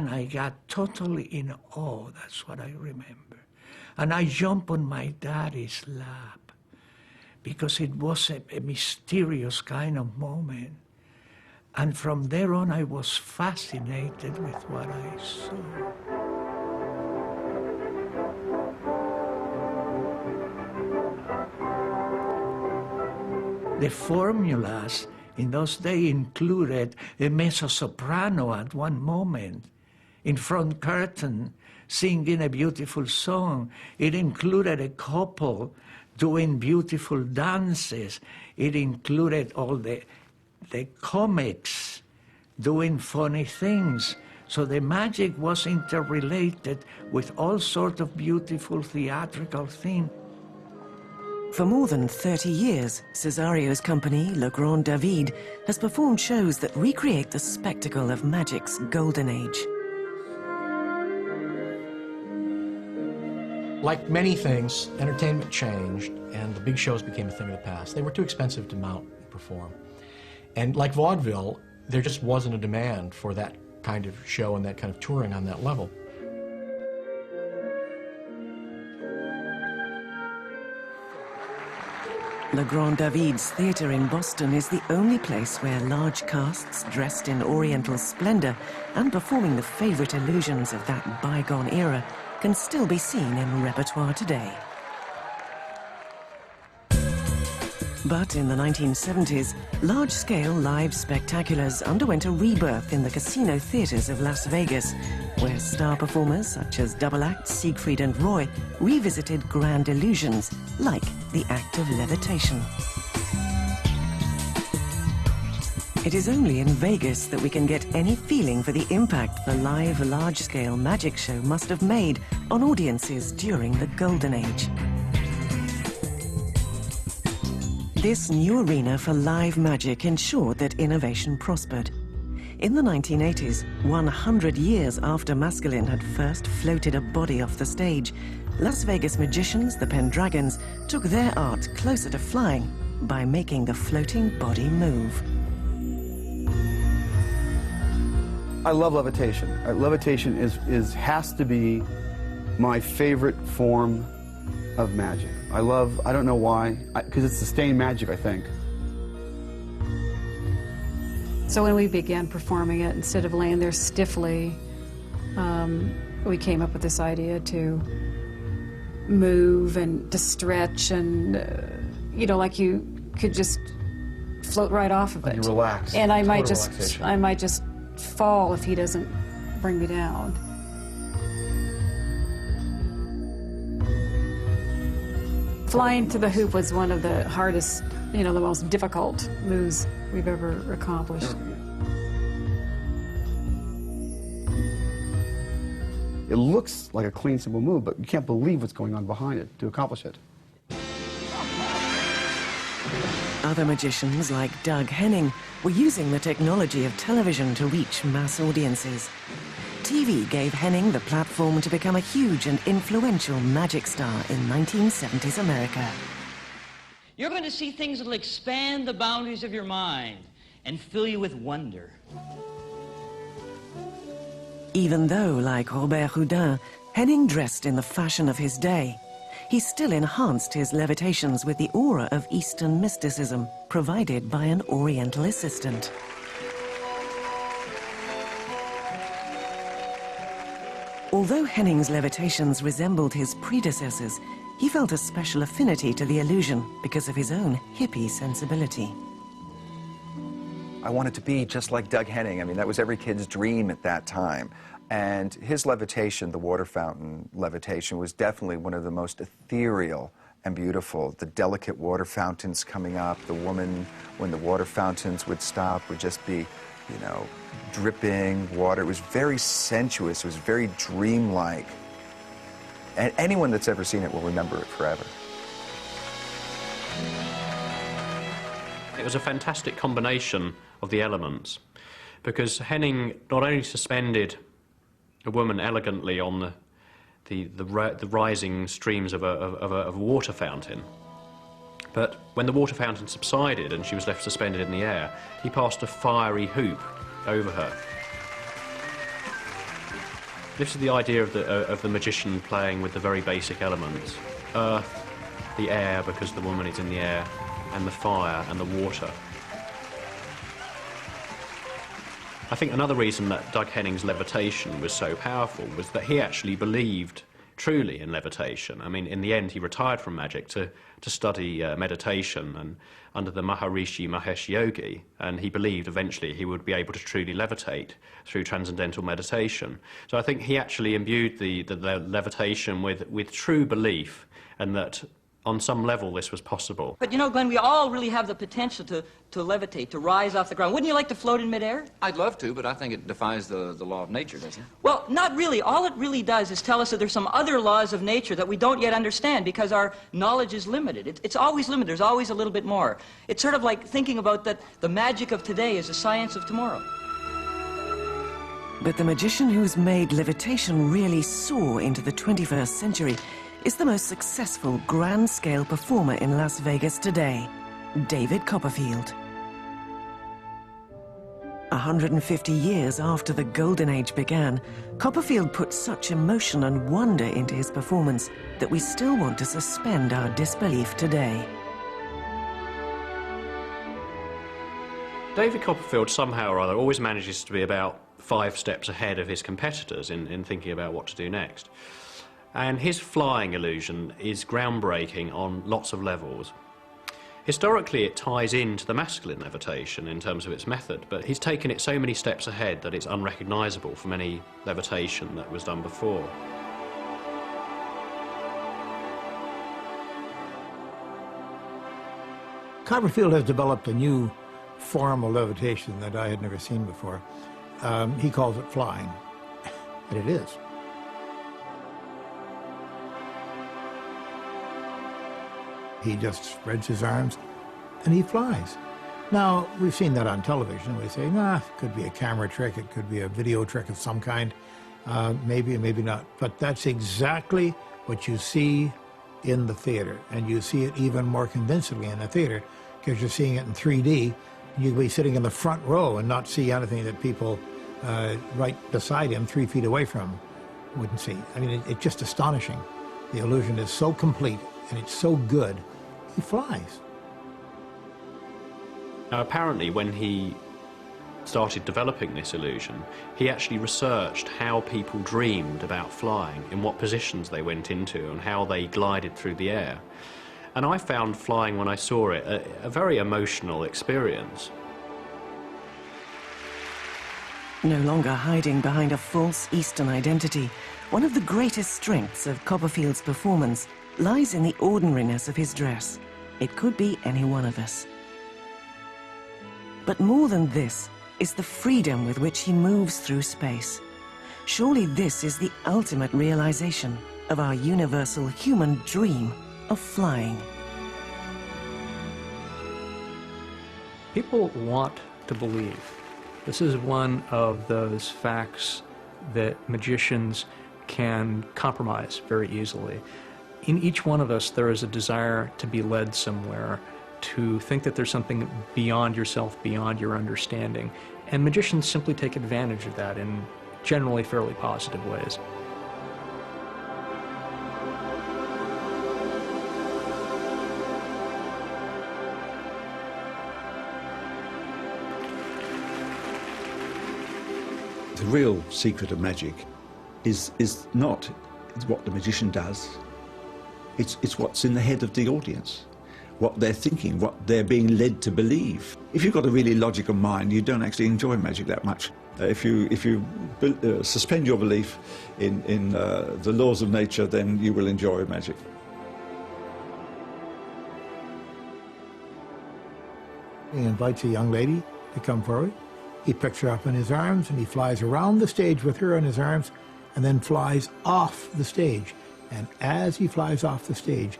And I got totally in awe, that's what I remember. And I jumped on my daddy's lap because it was a mysterious kind of moment. And from there on, I was fascinated with what I saw. The formulas in those days included a mezzo-soprano at one moment, in front curtain, singing a beautiful song. It included a couple doing beautiful dances. It included all the comics doing funny things. So the magic was interrelated with all sorts of beautiful theatrical things. For more than 30 years, Cesario's company, Le Grand David, has performed shows that recreate the spectacle of magic's golden age. Like many things, entertainment changed, and the big shows became a thing of the past. They were too expensive to mount and perform. And like vaudeville, there just wasn't a demand for that kind of show and that kind of touring on that level. Le Grand David's theatre in Boston is the only place where large casts dressed in Oriental splendor and performing the favorite illusions of that bygone era can still be seen in repertoire today. But in the 1970s, large-scale live spectaculars underwent a rebirth in the casino theatres of Las Vegas, where star performers such as double acts Siegfried and Roy revisited grand illusions like the act of levitation. It is only in Vegas that we can get any feeling for the impact the live, large-scale magic show must have made on audiences during the Golden Age. This new arena for live magic ensured that innovation prospered. In the 1980s, 100 years after masculine had first floated a body off the stage, Las Vegas magicians, the Pendragons, took their art closer to flying by making the floating body move. I love levitation. Levitation has to be my favorite form of magic. I don't know why, because it's sustained magic, I think. So when we began performing it, instead of laying there stiffly, we came up with this idea to move and to stretch and, you know, like you could just float right off of it. You relax. And I might relaxation. just fall if he doesn't bring me down. Flying to the hoop was one of the hardest, you know, the most difficult moves we've ever accomplished. It looks like a clean, simple move, but you can't believe what's going on behind it to accomplish it. Other magicians, like Doug Henning, were using the technology of television to reach mass audiences. TV gave Henning the platform to become a huge and influential magic star in 1970s America. You're going to see things that will expand the boundaries of your mind and fill you with wonder. Even though, like Robert Houdin, Henning dressed in the fashion of his day, he still enhanced his levitations with the aura of Eastern mysticism provided by an Oriental assistant. Although Henning's levitations resembled his predecessors, he felt a special affinity to the illusion because of his own hippie sensibility. I wanted to be just like Doug Henning. I mean, that was every kid's dream at that time. And his levitation, the water fountain levitation, was definitely one of the most ethereal and beautiful. The delicate water fountains coming up, the woman, when the water fountains would stop, would just be, you know, dripping water. It was very sensuous. It was very dreamlike. And anyone that's ever seen it will remember it forever. It was a fantastic combination of the elements, because Henning not only suspended a woman elegantly on the rising streams of a water fountain, but when the water fountain subsided and she was left suspended in the air, he passed a fiery hoop over her. This is the idea of the magician playing with the very basic elements. Earth, the air, because the woman is in the air, and the fire and the water. I think another reason that Doug Henning's Levitation was so powerful was that he actually believed truly in levitation. I mean, in the end, he retired from magic to study meditation and under the Maharishi Mahesh Yogi, and he believed eventually he would be able to truly levitate through transcendental meditation. So I think he actually imbued the levitation with true belief, and that on some level this was possible. But you know, Glenn, we all really have the potential to levitate, to rise off the ground. Wouldn't you like to float in midair? I'd love to, but I think it defies the law of nature, doesn't it? Well, not really. All it really does is tell us that there's some other laws of nature that we don't yet understand because our knowledge is limited. It's always limited. There's always a little bit more. It's sort of like thinking about that the magic of today is the science of tomorrow. But the magician who's made levitation really soar into the 21st century is the most successful grand-scale performer in Las Vegas today, David Copperfield. 150 years after the Golden Age began, Copperfield put such emotion and wonder into his performance that we still want to suspend our disbelief today. David Copperfield somehow or other always manages to be about 5 steps ahead of his competitors in thinking about what to do next. And his flying illusion is groundbreaking on lots of levels. Historically, it ties into the masculine levitation in terms of its method, but he's taken it so many steps ahead that it's unrecognisable from any levitation that was done before. Copperfield has developed a new form of levitation that I had never seen before. He calls it flying, and it is. He just spreads his arms and he flies. Now, we've seen that on television. We say, nah, it could be a camera trick, it could be a video trick of some kind, maybe or maybe not. But that's exactly what you see in the theater, and you see it even more convincingly in the theater because you're seeing it in 3D. You'll be sitting in the front row and not see anything that people right beside him, 3 feet away from him, wouldn't see. I mean, it's just astonishing. The illusion is so complete and it's so good, he flies. Now, apparently, when he started developing this illusion, he actually researched how people dreamed about flying, in what positions they went into, and how they glided through the air. And I found flying, when I saw it, a very emotional experience. No longer hiding behind a false Eastern identity, one of the greatest strengths of Copperfield's performance lies in the ordinariness of his dress. It could be any one of us. But more than this is the freedom with which he moves through space. Surely this is the ultimate realization of our universal human dream of flying. People want to believe. This is one of those facts that magicians can compromise very easily. In each one of us, there is a desire to be led somewhere, to think that there's something beyond yourself, beyond your understanding. And magicians simply take advantage of that in generally fairly positive ways. The real secret of magic is not what the magician does. It's what's in the head of the audience, what they're thinking, what they're being led to believe. If you've got a really logical mind, you don't actually enjoy magic that much. If you suspend your belief in the laws of nature, then you will enjoy magic. He invites a young lady to come forward. He picks her up in his arms and he flies around the stage with her in his arms and then flies off the stage. And as he flies off the stage,